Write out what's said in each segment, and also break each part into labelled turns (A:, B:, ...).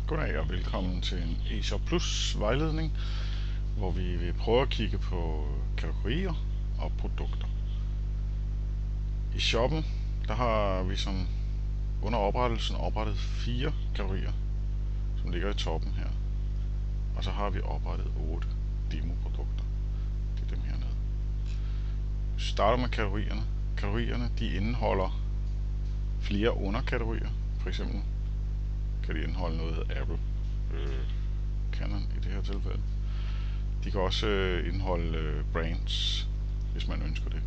A: Goddag og velkommen til en eShop Plus vejledning, hvor vi vil prøve at kigge på kategorier og produkter. I shoppen der har vi som under oprettelsen oprettet 4 kategorier, som ligger i toppen her. Og så har vi oprettet 8 demoprodukter. Det er dem hernede. Vi starter med kategorierne. Kategorierne de indeholder flere underkategorier. For eksempel kan de indeholde noget Apple, Canon i det her tilfælde. De kan også indeholde brands, hvis man ønsker det.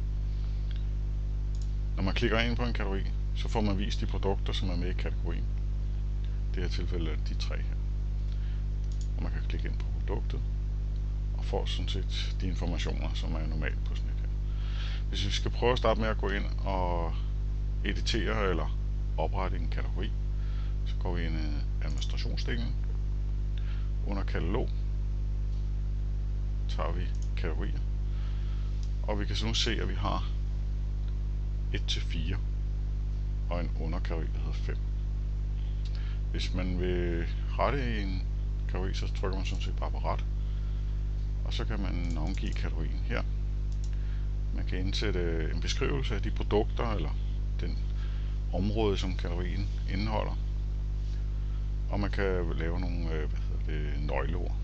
A: Når man klikker ind på en kategori, så får man vist de produkter, som er med i kategorien. Det her tilfælde er de 3 her. Og man kan klikke ind på produktet og får sådan set de informationer, som er normalt på sådan et her. Hvis vi skal prøve at starte med at gå ind og editere eller oprette en kategori, så går vi ind i administrationsdelen. Under katalog tager vi kategorier, og vi kan så nu se, at vi har 1-4 og en underkategori, der hedder 5. Hvis man vil rette en kategori, så trykker man sådan set bare på ret, og så kan man navngive kategorien her. Man kan indsætte en beskrivelse af de produkter eller den område, som kategorien indeholder, og man kan lave nogle nøgleord.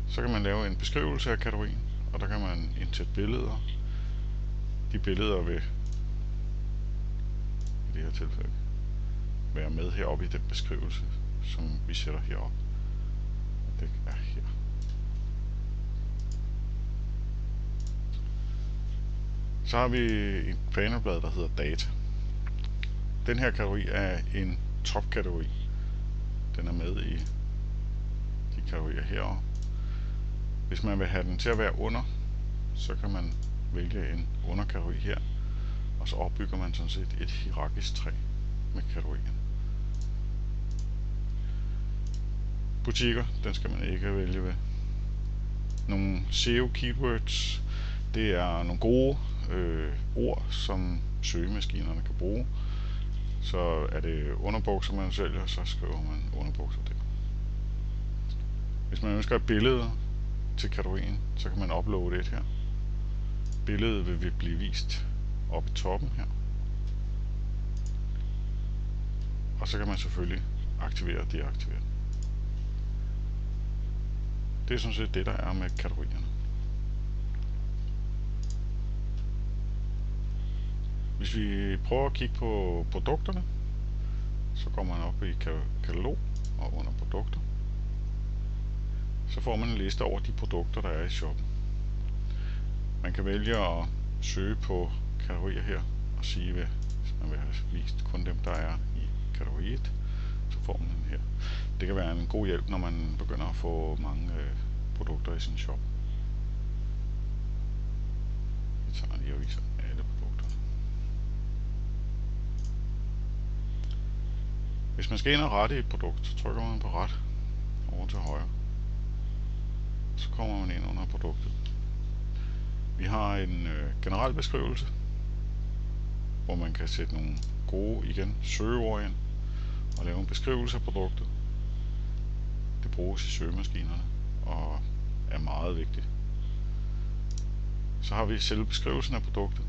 A: Så kan man lave en beskrivelse af kategorien, og der kan man indsætte billeder. De billeder vil i det her tilfælde være med heroppe i den beskrivelse, som vi sætter heroppe. Det er her. Så har vi et panelblad, der hedder data. Den her kategori er en topkategori. Den er med i de kategorier heroppe. Hvis man vil have den til at være under, så kan man vælge en underkategori her, og så opbygger man sådan set et hierarkisk træ med kategorierne. Butikker, den skal man ikke vælge ved. Nogle SEO keywords, det er nogle gode ord, som søgemaskinerne kan bruge. Så er det underbukser, man sælger, så skriver man underbukser der. Hvis man ønsker et billede til kategorien, så kan man uploade et her. Billedet vil blive vist oppe i toppen her. Og så kan man selvfølgelig aktivere og deaktivere. Det er sådan set det, der er med kategorierne. Hvis vi prøver at kigge på produkterne, så går man op i katalog og under produkter. Så får man en liste over de produkter, der er i shoppen. Man kan vælge at søge på kategorier her og sige, hvis man vil have vist kun dem, der er i kategori 1, så får man den her. Det kan være en god hjælp, når man begynder at få mange produkter i sin shop. Vi tager lige og viser alle produkter. Hvis man skal ind og rette et produkt, så trykker man på ret over til højre. Så kommer man ind under produktet. Vi har en generel beskrivelse, hvor man kan sætte nogle gode søgeord ind og lave en beskrivelse af produktet. Det bruges i søgemaskinerne og er meget vigtigt. Så har vi selve beskrivelsen af produktet.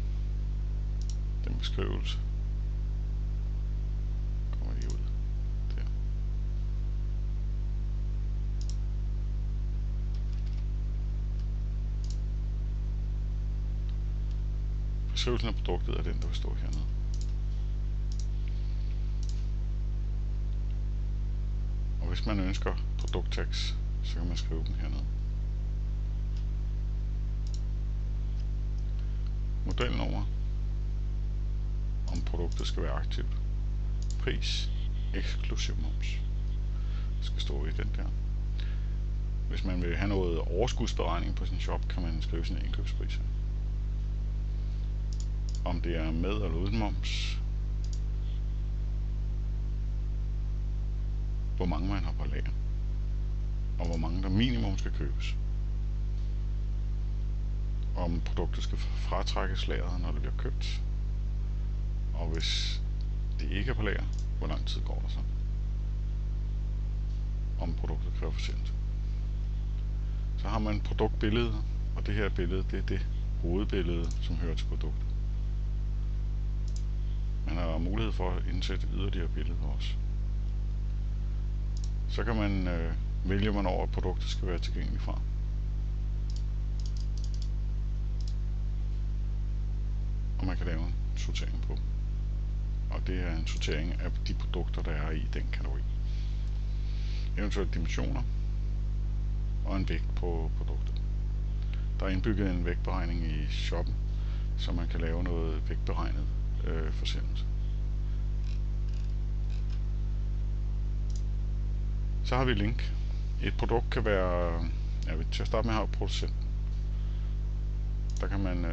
A: Den beskrivelse kommer lige ud der. Beskrivelsen af produktet er den, der vil stå hernede. Og hvis man ønsker produkttags, så kan man skrive dem hernede. Modelnummer, om produktet skal være aktivt. Pris, eksklusiv moms. Det skal stå i den der. Hvis man vil have noget overskudsberegning på sin shop, kan man skrive sin indkøbspris. Om det er med eller uden moms. Hvor mange man har på lager. Og hvor mange der minimum skal købes. Om produktet skal fratrækkes lageret, når det bliver købt. Og hvis det ikke er på lager, hvor lang tid går der så? om produktet kræver forsendelse. Så har man produktbillede, og det her billede, det er det hovedbillede, som hører til produktet. Man har mulighed for at indsætte yderligere billeder også. Så kan man vælge, hvornår produktet skal være tilgængeligt fra. Og man kan lave en sortering på. Og det er en sortering af de produkter, der er i den kategori. Eventuelt dimensioner og en vægt på produktet. Der er indbygget en vægtberegning i shoppen, så man kan lave noget vægtberegnet forsendelse. Så har vi link. Et produkt kan være, til at starte med har producenten. Der kan man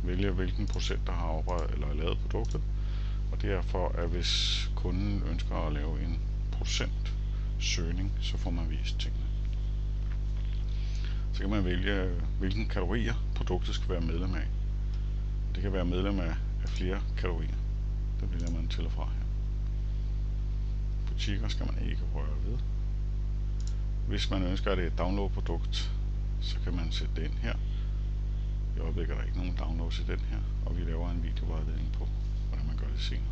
A: vælge, hvilken producent der har oprettet eller lavet produktet. Og det er for, at hvis kunden ønsker at lave en producentsøgning, så får man vist tingene. Så kan man vælge, hvilken kategorier produktet skal være medlem af. Det kan være medlem af flere kategorier. Det vælger man til og fra her. Butikker skal man ikke røre ved. Hvis man ønsker, at det er et download-produkt, så kan man sætte det ind her. I øjeblikket er der ikke nogen downloads i den her, og vi laver en videovejledning på, hvordan man gør det senere.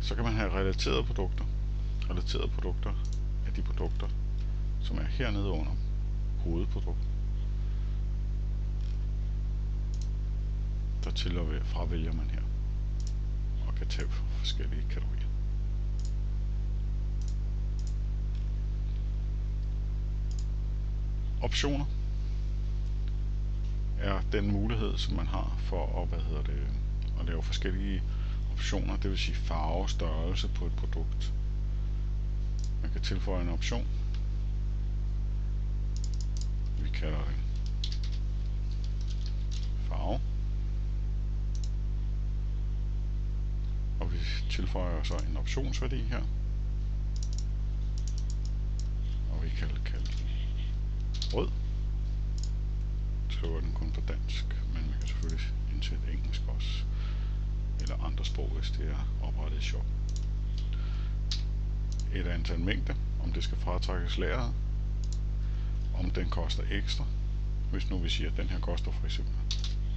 A: Så kan man have relaterede produkter. Relaterede produkter er de produkter, som er hernede under hovedprodukt. Der til og fra vælger man her, og kan tage forskellige kategorier. Optioner er den mulighed, som man har for at lave forskellige optioner, det vil sige farve og størrelse på et produkt. Man kan tilføje en option. Vi kalder det farve. Og vi tilføjer så en optionsværdi her. Og vi kan kalde den rød. Skriver den kun på dansk, men man kan selvfølgelig indsætte engelsk også, eller andre sprog, hvis det er oprettet i shop. Et antal mængde, om det skal fratrækkes lageret, om den koster ekstra. Hvis nu vi siger, at den her koster for eksempel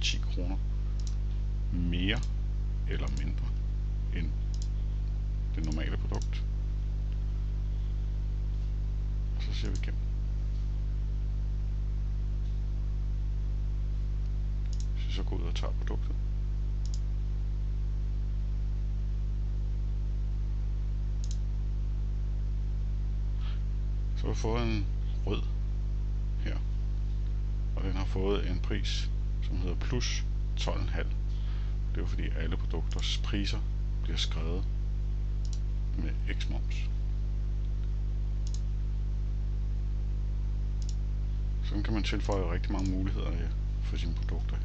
A: 10 kroner mere eller mindre end det normale produkt. Og så siger vi gennem. Så går ud og tager produktet. Så har vi fået en rød her, og den har fået en pris, som hedder plus 12,5. Det er jo fordi alle produkters priser bliver skrevet med x-moms. Sådan kan man tilføje rigtig mange muligheder for sine produkter.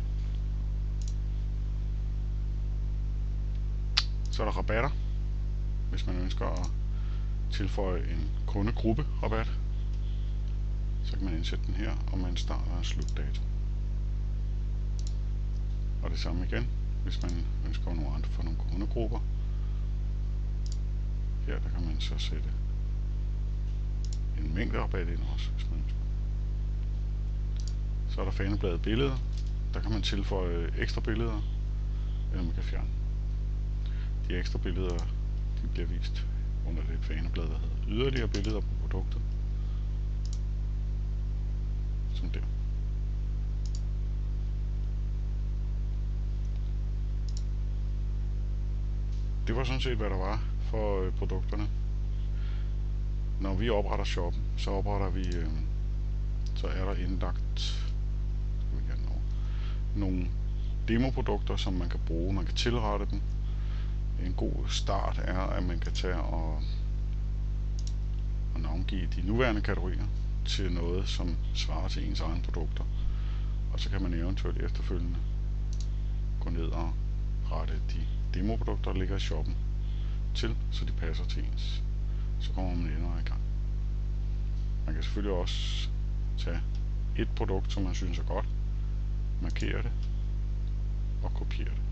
A: Så er der rabatter, hvis man ønsker at tilføje en kundegruppe rabat. Så kan man indsætte den her, og med en start og en slutdato. Og det samme igen, hvis man ønsker nogle andre for nogle kundegrupper. Her der kan man så sætte en mængde rabat ind også, hvis man ønsker. Så er der fanebladet billeder. Der kan man tilføje ekstra billeder, eller man kan fjerne. De ekstra billeder, de bliver vist under det faneblad, der hedder yderligere billeder på produktet. Som der. Det var sådan set, hvad der var for produkterne. Når vi opretter shoppen, så opretter vi, så er der indlagt nogle demoprodukter, som man kan bruge. Man kan tilrette dem. En god start er, at man kan tage og navngive de nuværende kategorier til noget, som svarer til ens egne produkter. Og så kan man eventuelt efterfølgende gå ned og rette de demoprodukter, der ligger i shoppen, til, så de passer til ens. Så kommer man ind og i gang. Man kan selvfølgelig også tage et produkt, som man synes er godt, markere det og kopiere det.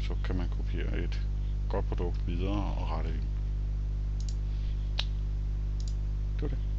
A: Så kan man kopiere et godt produkt videre og rette ind. Det var det.